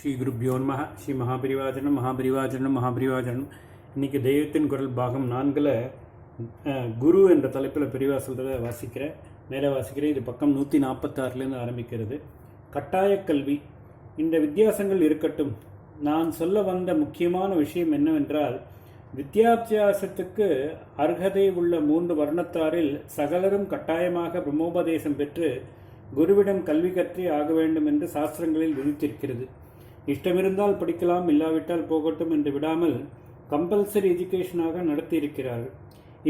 ஸ்ரீ குருப்யோ நம. ஸ்ரீ மகாபரிவாஜனம் மகாபரிவாஜனம் மகாபரிவாஜனம். இன்றைக்கி தெய்வத்தின் குரல் பாகம் 4 குரு என்ற தலைப்பில் பெரிவா சொல்கிறத வாசிக்கிறேன். மேலே வாசிக்கிறேன். இது பக்கம் 146 ஆரம்பிக்கிறது. கட்டாய கல்வி. இந்த வித்தியாசங்கள் இருக்கட்டும். நான் சொல்ல வந்த முக்கியமான விஷயம் என்னவென்றால், வித்யாபியாசத்துக்கு அர்ஹதை உள்ள 3 வர்ணத்தாரில் சகலரும் கட்டாயமாக பிரம்மோபதேசம் பெற்று குருவிடம் கல்வி கற்றே ஆக வேண்டும் என்று சாஸ்திரங்களில் விதித்திருக்கிறது. இஷ்டமிருந்தால் படிக்கலாம், இல்லாவிட்டால் போகட்டும் என்று விடாமல் கம்பல்சரி எஜுகேஷனாக நடத்தியிருக்கிறார்கள்.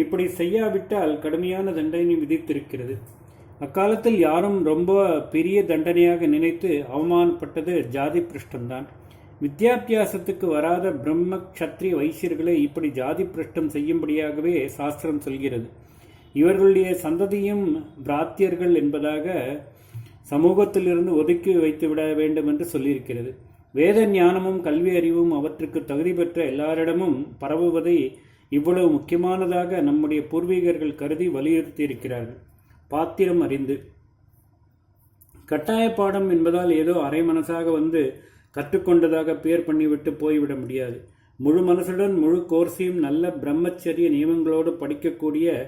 இப்படி செய்யாவிட்டால் கடுமையான தண்டனை விதித்திருக்கிறது. அக்காலத்தில் யாரும் ரொம்ப பெரிய தண்டனையாக நினைத்து அவமானப்பட்டது ஜாதி பிரஷ்டம்தான். வித்யாபியாசத்துக்கு வராத பிரம்ம க்ஷத்ரிய வைசியர்களை இப்படி ஜாதி பிரஷ்டம் செய்யும்படியாகவே சாஸ்திரம் சொல்கிறது. இவர்களுடைய சந்ததியும் பிராத்தியர்கள் என்பதாக சமூகத்திலிருந்து ஒதுக்கி வைத்து விட வேண்டும் என்று சொல்லியிருக்கிறது. வேத ஞானமும் கல்வி அறிவும் அவற்றுக்கு தகுதி பெற்ற எல்லாரிடமும் பரவுவதை இவ்வளவு முக்கியமானதாக நம்முடைய பூர்வீகர்கள் கருதி வலியுறுத்தியிருக்கிறார்கள். பாத்திரம் அறிந்து. கட்டாய பாடம் என்பதால் ஏதோ அரை மனசாக வந்து கற்றுக்கொண்டதாக பேர் பண்ணிவிட்டு போய்விட முடியாது. முழு மனசுடன் முழு கோர்ஸையும் நல்ல பிரம்மச்சரிய நியமங்களோடு படிக்கக்கூடிய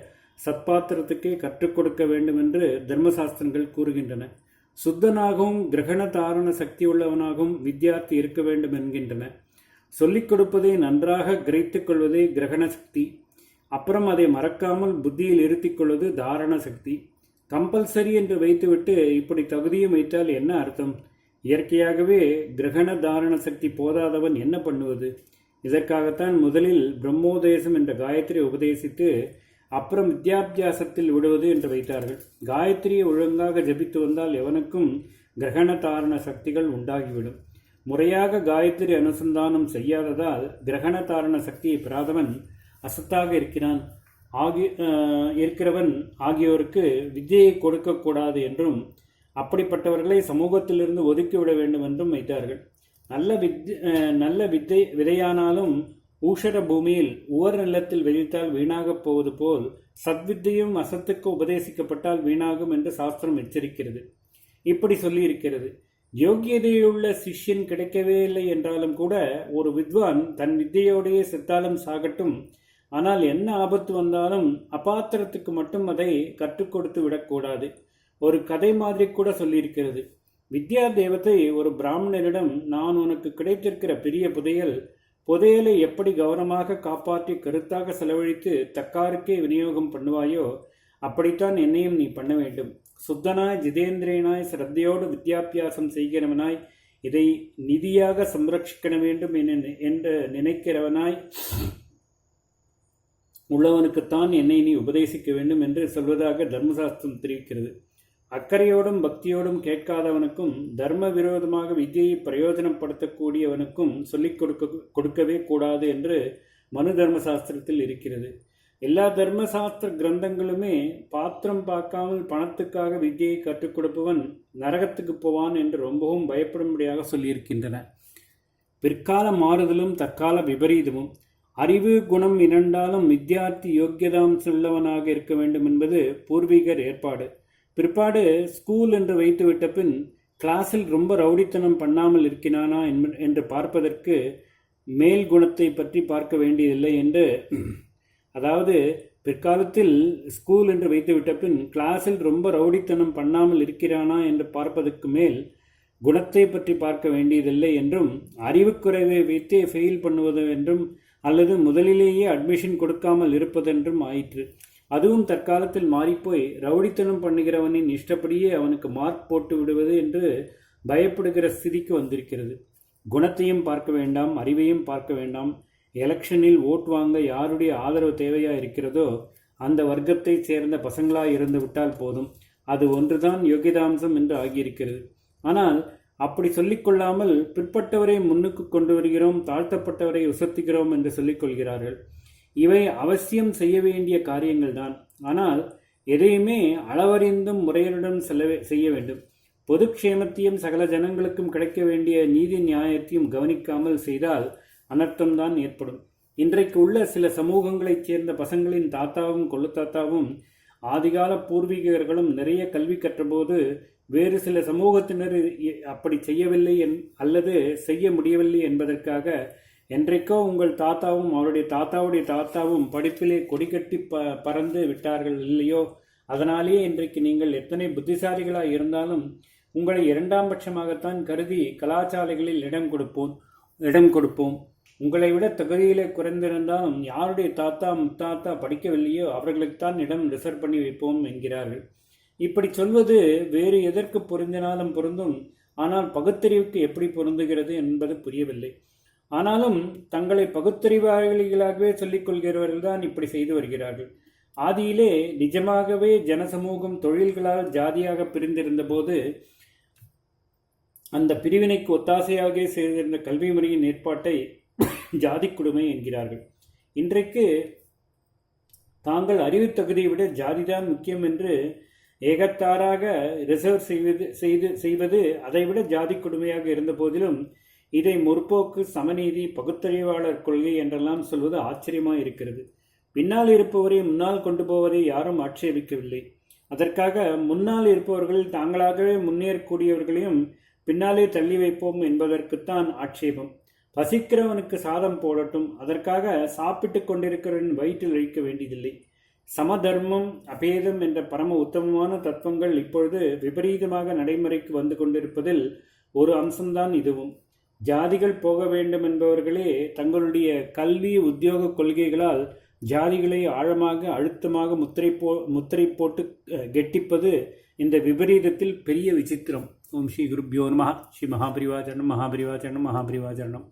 சத்பாத்திரத்துக்கே கற்றுக் கொடுக்க வேண்டும் என்று தர்மசாஸ்திரங்கள் கூறுகின்றன. சுத்தனாகவும் கிரகண தாரண சக்தி உள்ளவனாகவும் வித்தியார்த்தி இருக்க வேண்டும் என்கின்றன. சொல்லிக் கொடுப்பதை நன்றாக கிரகித்துக் கொள்வதே கிரகண சக்தி. அப்புறம் அதை மறக்காமல் புத்தியில் இருத்திக் கொள்வது தாரண சக்தி. கம்பல்சரி என்று வைத்துவிட்டு இப்படி தகுதியும் வைத்தால் என்ன அர்த்தம்? இயற்கையாகவே கிரகண தாரண சக்தி போதாதவன் என்ன பண்ணுவது? இதற்காகத்தான் முதலில் பிரம்மோதேசம் என்ற காயத்ரி உபதேசித்து அப்புறம் வித்யாபியாசத்தில் விடுவது என்று வைத்தார்கள். காயத்ரியை ஒழுங்காக ஜபித்து வந்தால் எவனுக்கும் கிரகண தாரண சக்திகள் உண்டாகிவிடும். முறையாக காயத்ரி அனுசந்தானம் செய்யாததால் கிரகண தாரண சக்தியை பெறாதவன் அசத்தாக இருக்கிறவன் ஆகியோருக்கு வித்தியை கொடுக்கக்கூடாது என்றும் அப்படிப்பட்டவர்களை சமூகத்திலிருந்து ஒதுக்கிவிட வேண்டும் என்றும் வைத்தார்கள். நல்ல விதையானாலும் ஊஷர பூமியில் உவர் நிலத்தில் விதைத்தால் வீணாகப் போவது போல் சத்வித்தையும் அசத்துக்கு உபதேசிக்கப்பட்டால் வீணாகும் என்று சாஸ்திரம் எச்சரிக்கிறது. இப்படி சொல்லியிருக்கிறது. யோக்கியதையுள்ள சிஷ்யன் கிடைக்கவே இல்லை என்றாலும் கூட ஒரு வித்வான் தன் வித்தையோடையே செத்தாலும் சாகட்டும், ஆனால் என்ன ஆபத்து வந்தாலும் அபாத்திரத்துக்கு மட்டும் அதை கற்றுக் கொடுத்து விடக்கூடாது. ஒரு கதை மாதிரி கூட சொல்லியிருக்கிறது. வித்யா தேவத்தை ஒரு பிராமணரிடம், நான் உனக்கு கிடைத்திருக்கிற பெரிய புதையலை எப்படி கவனமாக காப்பாற்றி கருத்தாக செலவழித்து தக்காருக்கே விநியோகம் பண்ணுவாயோ அப்படித்தான் என்னையும் நீ பண்ண வேண்டும். சுத்தனாய் ஜிதேந்திரியனாய் சிரத்தையோடு வித்யாபியாசம் செய்கிறவனாய் இதை நிதியாக சம்ரட்சிக்க வேண்டும் என்று நினைக்கிறவனாய் உள்ளவனுக்குத்தான் என்னை நீ உபதேசிக்க வேண்டும் என்று சொல்வதாக தர்மசாஸ்திரம் தெரிவிக்கிறது. அக்கறையோடும் பக்தியோடும் கேட்காதவனுக்கும் தர்ம விரோதமாக வித்தியை பிரயோஜனப்படுத்தக்கூடியவனுக்கும் சொல்லிக் கொடுக்கவே கூடாது என்று மனு தர்மசாஸ்திரத்தில் இருக்கிறது. எல்லா தர்மசாஸ்திர கிரந்தங்களுமே பாத்திரம் பார்க்காமல் பணத்துக்காக வித்தியை கற்றுக் கொடுப்பவன் நரகத்துக்கு போவான் என்று ரொம்பவும் பயப்படும்படியாக சொல்லியிருக்கின்றன. பிற்கால மாறுதலும் தற்கால விபரீதமும். அறிவு குணம் இரண்டாலும் வித்தியார்த்தி யோக்கியதாம் உள்ளவனாக இருக்க வேண்டும் என்பது பூர்வீகர் ஏற்பாடு. பிற்பாடு ஸ்கூல் என்று வைத்துவிட்ட பின் கிளாஸில் ரொம்ப ரவுடித்தனம் பண்ணாமல் இருக்கிறானா என்று பார்ப்பதற்கு மேல் குணத்தை பற்றி பார்க்க வேண்டியதில்லை என்று, அதாவது பிற்காலத்தில் ஸ்கூல் என்று வைத்துவிட்ட பின் கிளாஸில் ரொம்ப ரவுடித்தனம் பண்ணாமல் இருக்கிறானா என்று பார்ப்பதற்கு மேல் குணத்தை பற்றி பார்க்க வேண்டியதில்லை என்றும், அறிவுக்குறைவை வைத்தே ஃபெயில் பண்ணுவது என்றும் அல்லது முதலிலேயே அட்மிஷன் கொடுக்காமல் இருப்பதென்றும் ஆயிற்று. அதுவும் தற்காலத்தில் மாறிப்போய் ரவுடித்தனம் பண்ணுகிறவனின் இஷ்டப்படியே அவனுக்கு மார்க் போட்டு விடுவது என்று பயப்படுகிற ஸ்திதிக்கு வந்திருக்கிறது. குணத்தையும் பார்க்க வேண்டாம், அறிவையும் பார்க்க வேண்டாம். எலெக்ஷனில் ஓட் வாங்க யாருடைய ஆதரவு தேவையா இருக்கிறதோ அந்த வர்க்கத்தை சேர்ந்த பசங்களாய் இருந்து விட்டால் போதும். அது ஒன்றுதான் யோகிதாம்சம் என்று ஆகியிருக்கிறது. ஆனால் அப்படி சொல்லிக்கொள்ளாமல் பிற்பட்டவரை முன்னுக்கு கொண்டு வருகிறோம், தாழ்த்தப்பட்டவரை உசத்துகிறோம் என்று சொல்லிக்கொள்கிறார்கள். இவை அவசியம் செய்ய வேண்டிய காரியங்கள்தான். ஆனால் எதையுமே அளவறிந்தும் முறையுடன் செய்ய வேண்டும். பொது க்ஷேமத்தையும் சகல ஜனங்களுக்கும் கிடைக்க வேண்டிய நீதி நியாயத்தையும் கவனிக்காமல் செய்தால் அனர்த்தம்தான் ஏற்படும். இன்றைக்கு உள்ள சில சமூகங்களைச் சேர்ந்த பசங்களின் தாத்தாவும் கொள்ளுத்தாத்தாவும் ஆதிகால பூர்வீகர்களும் நிறைய கல்வி கற்றபோது வேறு சில சமூகத்தினர் அப்படி செய்யவில்லை அல்லது செய்ய முடியவில்லை என்பதற்காக என்றைக்கோ உங்கள் தாத்தாவும் அவருடைய தாத்தாவுடைய தாத்தாவும் படிப்பிலே கொடிக்கட்டி பறந்து விட்டார்கள் இல்லையோ? அதனாலேயே இன்றைக்கு நீங்கள் எத்தனை புத்திசாலிகளாக இருந்தாலும் உங்களை இரண்டாம் பட்சமாகத்தான் கருதி கலாச்சாலைகளில் இடம் கொடுப்போம். உங்களை விட தகுதியிலே குறைந்திருந்தாலும் யாருடைய தாத்தா முத்தாத்தா படிக்கவில்லையோ அவர்களுக்குத்தான் இடம் ரிசர்வ் பண்ணி வைப்போம் என்கிறார்கள். இப்படி சொல்வது வேறு எதற்கு பொருந்தினாலும் பொருந்தும். ஆனால் பகுத்தறிவுக்கு எப்படி பொருந்துகிறது என்பது புரியவில்லை. ஆனாலும் தங்களை பகுத்தறிவாளிகளாகவே சொல்லிக் கொள்கிறவர்கள்தான் இப்படி செய்து வருகிறார்கள். ஆதியிலே நிஜமாகவே ஜனசமூகம் தொழில்களால் ஜாதியாக பிரிந்திருந்த போது அந்த பிரிவினைக்கு ஒத்தாசையாக செய்திருந்த கல்வி முறையின் ஏற்பாட்டை ஜாதி கொடுமை என்கிறார்கள். இன்றைக்கு தாங்கள் அறிவு தகுதியை விட ஜாதிதான் முக்கியம் என்று ஏகத்தாராக ரிசர்வ் செய்வது அதைவிட ஜாதி கொடுமையாக இருந்த போதிலும் இதை முற்போக்கு, சமநீதி, பகுத்தறிவாளர் கொள்கை என்றெல்லாம் சொல்வது ஆச்சரியமாக இருக்கிறது. பின்னால் இருப்பவரை முன்னால் கொண்டு போவதை யாரும் ஆட்சேபிக்கவில்லை. அதற்காக முன்னால் இருப்பவர்கள் தாங்களாகவே முன்னேறக்கூடியவர்களையும் பின்னாலே தள்ளி வைப்போம் என்பதற்குத்தான் ஆட்சேபம். பசிக்கிறவனுக்கு சாதம் போடட்டும், அதற்காக சாப்பிட்டு கொண்டிருக்கிறவன் வயிற்றில் அழிக்க வேண்டியதில்லை. சமதர்மம், அபேதம் என்ற பரம உத்தமமான தத்துவங்கள் இப்பொழுது விபரீதமாக நடைமுறைக்கு வந்து கொண்டிருப்பதில் ஒரு அம்சம்தான் இதுவும். ஜாதிகள் போக வேண்டும் என்பவர்களே தங்களுடைய கல்வி உத்தியோக கொள்கைகளால் ஜாதிகளை ஆழமாக அழுத்தமாக முத்திரை போட்டு கெட்டிப்பது இந்த விபரீதத்தில் பெரிய விசித்திரம். ஓம் ஸ்ரீ குருப்யோ நமஹ. ஸ்ரீ மகாபரிவாச்சரணம் மகாபரிவாச்சரணம் மகாபரிவாச்சரணம்.